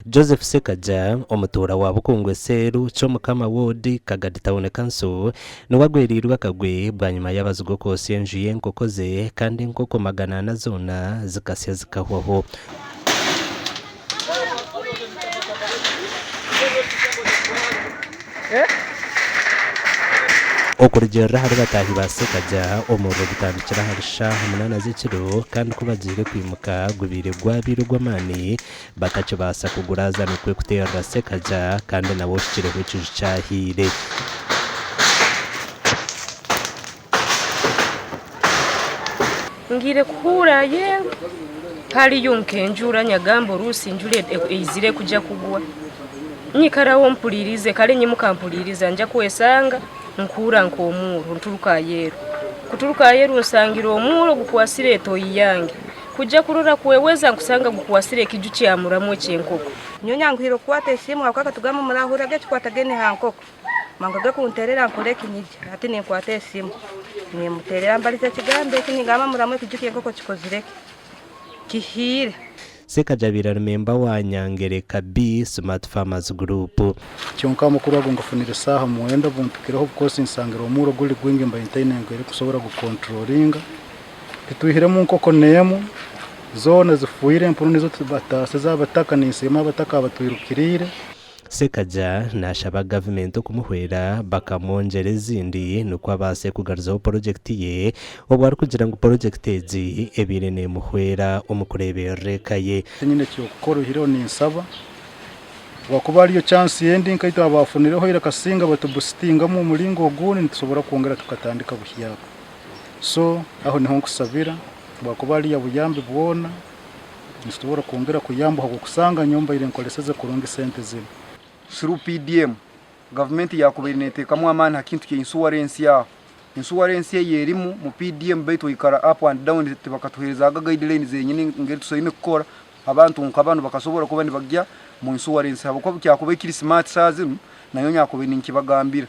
Joseph Sekaja omutura wa Bukungwe Seru cyo mukama wodi Kagadi Town Council niwagwerirwa kagwe bwanyuma y'abazugo kose enjuye nkokoze kandi nkoko magana na zona zikasya zikahwaho okurigera hari batahi ba Sekaja omuro bitandikira harisha munana z'ikiro kandi kubagire kwimuka gubire gwabirugwa mani batacho basa kuguraza nikwe kutera Sekaja kandi nabo shikireho cyuje cyahire ngire kuraye hari yunkenjura nyagambo rusi njure izire kuja kugwa nyikarawo mpulirize kale nyimukampuliriza nja kwesanga nkura nkomuro kuturuka yeru nsangira omuro gukwasire toyi yange kujja kurora kuweweza nkusanga gukwasire kijuki ya muramwe cyenkoko nyonya ngwiro kwate simu akaka tugama murahura ge twatagene hankoko mangaga kunterera nkore kinije ati ne kwate simu ne muterera mbalize kigambe kinigama muramwe kijuki yenkoko kikozireke kihire Sekaja biramemba wa Nyangereka B Smart Farmers Group cyonka mukuru wago ngafunira saha muwenda bumpikiraho bwose insangiro umuro guli gwinge mba intayinengere kusobora gukontrolinga tituhire mu nkoko nemu zone zifuire mpuru nizo batase zabataka nisema bataka abatwirukirire Sekaja nashaba government kumuhwera bakamonjere zindi nuko abase kugarzaho project ye obwari kugira ngo project ezi ebirene muhwera umukurebereka ye nyine cyo korohiro ni nsaba wakuba ariyo chance yendi nkaito abafunireho ira kasinga batubustinga mu mulingo gune ntusobora kuongera tukatandika buhyako so aho niho nkusabira wakuba ariya buyambi bwona ntusobora kuongera kuyamba ho kusanga nyomba ire nkoleseze kurunga sente zimwe through PDM government yakuberinete kamwe amana hakintu ke insurance yerimu mu PDM beto ikara up and down tibakatuhereza guidelines zenyine ngeri tusoyime gukora abantu nk'abantu bakasobora kuba nibagya mu insurance habo ko byakuba kiri smart sazimu nayo nyakubeni nkibagambira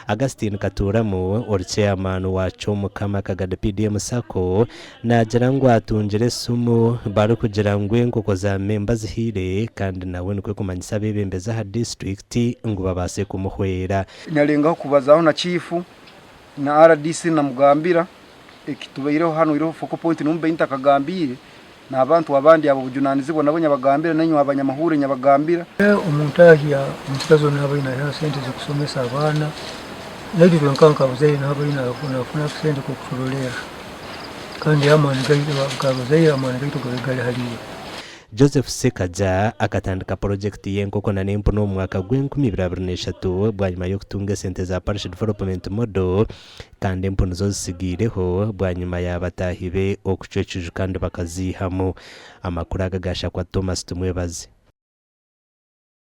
Augustine Katuramu or chairman wa Chomukama Kagadi PDM Sako nagira ngo atungire sumu bari kugira ngo nkoko za members hire kandi nawe nikwe kumanyisa bebembeza ha district ngo babase kumuhwera nyalenga kubazaho na chief na RDC na mugambira ekitubeiro hano iro focal point numbe intakagambire na abantu abandi abo bujunanizi bona bonya bagambira nanyo abanyamahure nyabagambira umuntu ahiya umutazo nabo ina sente zikusomesa abana nadi twenkanka buzayi nabo ina afuna sente kukurolera kandi amani gayi amani gayi tugali haliyo Joseph Sekaja akatandika project yenkoko na nempo no mwaka gw'2023 bwanyuma yo kutunga sente za parish development model kandi empono zo zisigireho bwanyuma y'abatahibe okucecuje kandi bakazihamo amakuru agagasha kwa Thomas Tumwebazi.